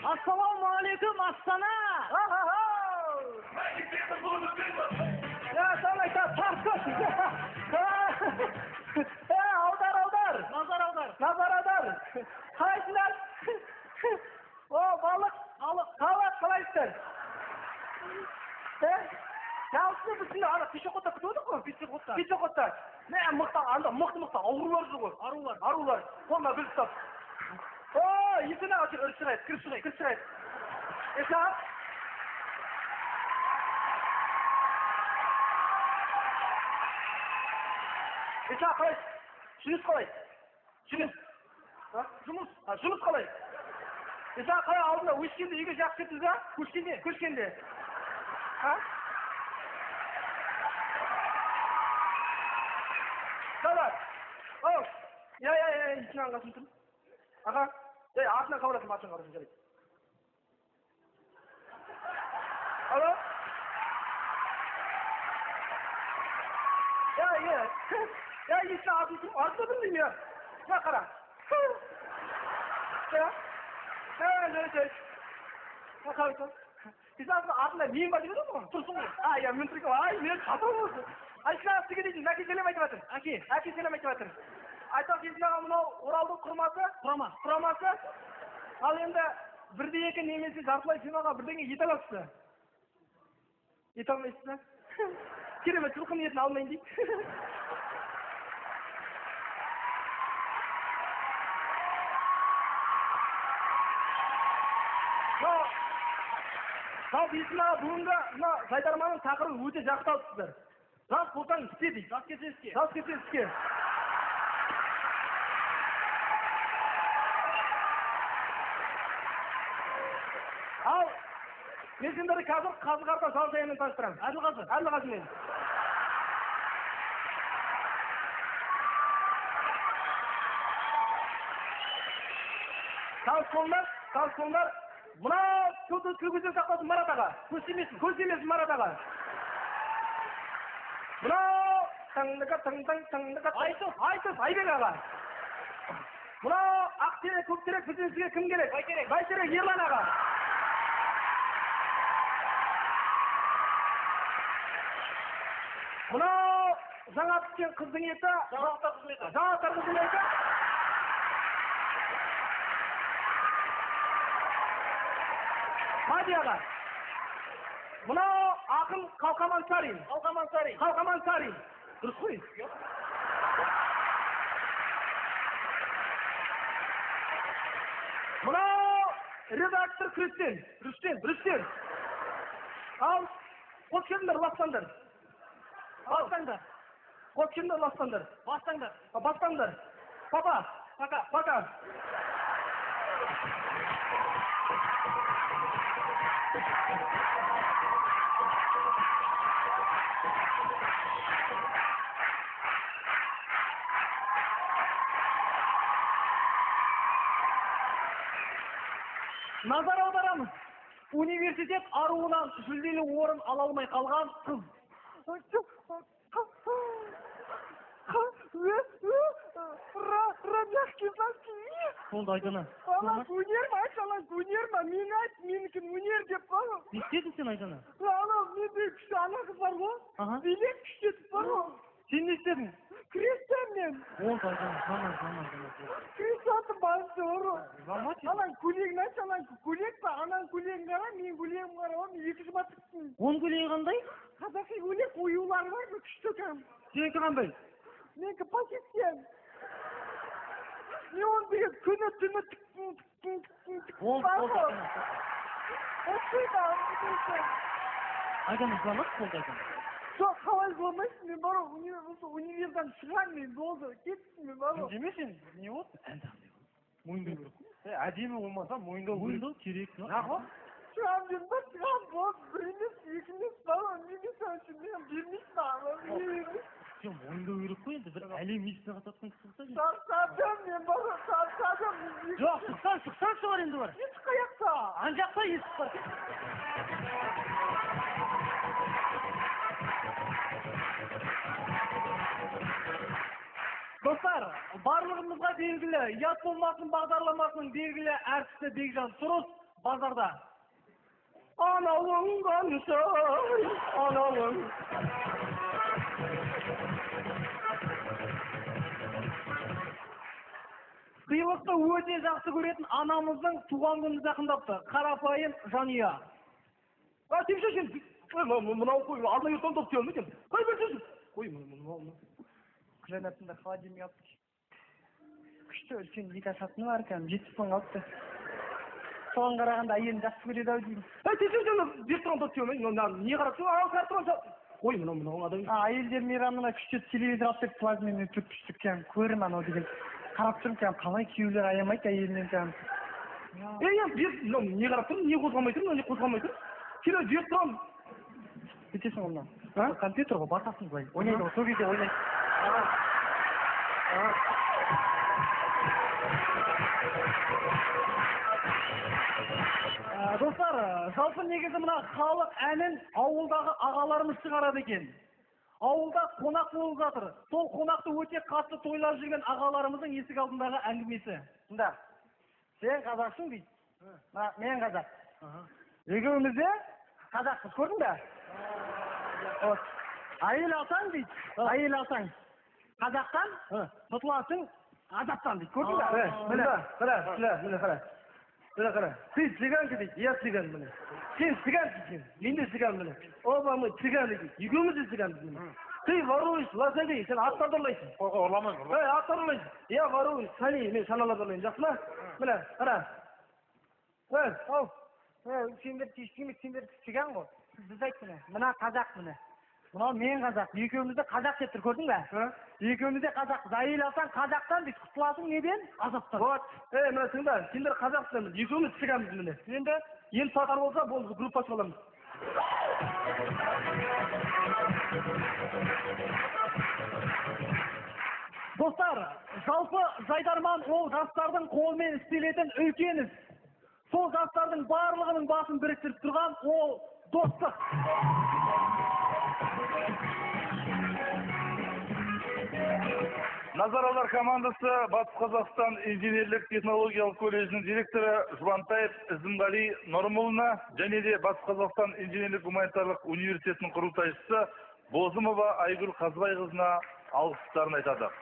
Assalamualaikum Astana. Ya sana tartış. Audar. Nazar audar. Kaysınlar. O balık. Kavat kalaysın. Yalnız biz şimdi ara pişokota kutuduk mu? Pişokota. Ne mıkta anda mıkta aurlar zugu. Arular. Onunla bir stop. O yüzüne açık kırşırayt. Esas. Esas kalay. Şunuz kalay. Şunuz kalay. Esas kalay aldığında uçkindi, iyi güzel yaptınız ha? Kuşkindi. Ha? Tamam. Oh. Ya, içine anlasın. Aga. Ya, altına kavrasın şöyle. Alo? Ya, içine atladın mı ya? Ne kara? Ya. Ne kalıyorsun? Biz aslında altında neyim var diyordu mu? Tursun mu? Ya, müntrük var. Ay, ne çatal olsun. Ay, şuna attığı gideceğim. Naki selam etmetin. Aki selam etmetin. Aytak izleyen bunu Oral'da kuramасы. Al endi birde екі немесе жартылай финалға бірдеңе ет аласыз. Ет алмайсыз ба? Керемет, жылқының етін алмайын дейді. Жалпы есімі бүгінгі жайдарманың тақырыбы өте жақсы алыпсыздар. Жас болсаң істе дейді. Жас кетсе іске. Ал, мен сендерді қазір Қазығарда Жалжайымен таныстырамын. Әділғазымен. Таныстырыңдар. Мына көгізден сақтасын Марат аға. Көз емесін Марат аға. Мына тыңдыға Айтыс Айбек аға. Мына Ақтерек, Көктерек біздің сізге кім керек? Байтерек Ерлан аға. Мына жаңа піскен қыздың еті. Жаңалықтар қыздың еті. Мадияға. Мына ақын Қалқаман Сарин. Дұрыс қой? Мына редактор Рүстен. Ал, қос келіңдер, ластаңдар. Бастаңдар. Пока. Назар аударамыз. Университет аруынан жүлделі орын ала алмай қалған қыз. Болды Айдана. Өнер ма? Мен айт, менікін өнер деп қой. Не істедің сен Айдана? Менде күшті ана қыз бар ғой. Билет күштетіп бар ғой. Сен не істедің? Крестем мен. Болды Айдана, жаман. Крестатым барысы ұры. Анан көйлегін айтшы, көйлек па? Анан көйлегін қара, мен көйлегім қара, мен екі жұбат түптім. Он көйлегі қандай? Қазақи көйлек оюлары бар, күшті кәм. Сенікі қандай? Менікі пакеткен. не он деген күні түні Айдан ызламас болды айдан. жоқ қалай зыламайсың мен бар универдан шығамын мен болды кеттім мен бар Үндеме сен не болды? мойындау керек Әдемі болмаса мойындау керек. шығамын мен бар шығамын болды бір емес екі емес бар неге сен үшін мен бермейсің маған Мойындау керек қой енді бір әлем есіне қататын кісі болса. шаршадым мен бар шаршадым Жоқ, шықсан шығар енді бар. есік қай жақта Ан жақта есік бар. Достар, барлығымызға белгілі, ұят болмасын бағдарламасының белгілі әртісі Бекжан Тұрыс базарда. Анауың қаншай, анауың. Сыйлықты өте жақсы көретін анамыздың туған күнін жақындапты. Қарапайым жанұя. Сен мынау қой, алла ертең топ келді екен. Қой берсесің. Қой, мынау. Клянатында холодильник алып. Күшті үлкен екі асатыны бар екен, 7 мың алыпты. Соған қарағанда әйелін жақсы көреді ау деймін. Сен беріп тұрған топ келді. Не қарап тұрсың? Қарап тұрған. Қой, мынау адам. Әйелдер мейрамына күшті телевизор алып беріп плазмамен өтіп күшті екен. Көрім анау деген. Қарап тұрмын екен, қалай күйеулер аямайды әйелінен екен. Не қарап тұрмын? Не қозғалмай тұрмын? Не қозғалмай тұрмын? Келе беріп тұрған. Бүйтесің онда. Компьютер ғой, басасың былай. Ойнайды ғой, сол кезде ойнайды. Достар, жалпы негізі мына халық әнін ауылдағы ағаларымыз шығарады екен. Ауылда қонақ болып жатыр. Сол қонақты өте қатты тойлап жүрген ағаларымыздың есік алдындағы әңгімесі. Тыңда. Сен қазақсың дейді. Мен қазақ. Екеуміз де қазақпыз, көрдің бе? Әйел алсаң дейді. Әйел алсаң. Қазақтан тұтыласың азаптан дейді. Көрдің бе? Міне, қара. Ты цыганка дейді. Я цыган міне. Сен цыгансың сен. Мен де цыган міне. Оба мы цыганы дейді. Екеуміз де цыганбыз міне. Ты воруешь, лошадей, сен аттарды ұрлайсың. Ұрламаймын. Аттарды ұрлайсың. Я ворую, сани, мен шаналарды ұрлайын. Жақсы ма? Міне, қара. Сендер цыган ғой. Біз айт міне. Мына қазақ міне. Мынау мен қазақ. Екеуміз де қазақ деп тұр, көрдің бе? Екеуміз де қазақпыз. Әйел алсаң қазақтан дейді. Құтыласың неден? Азаптан. Вот. Мына тыңда. Сендер қазақсыңдар. Екеуміз цыганбыз міне. Енді ел сатар болса, болды, группа ашып аламыз. Достар, жалпы жайдарман ол жастардың қолымен істелетін үлкен іс. Сол жастардың барлығының басын біріктіріп тұрған ол достық. Назаралар командасы Батыс Қазақстан инженерлік технологиялық колледжінің директоры Жұбантаев Ізімғали Нұрымұлына және де Батыс Қазақстан инженерлік гуманитарлық университетінің құрылтайшысы Бозымова Айгүл Қазбайқызына алғыстарын айтады.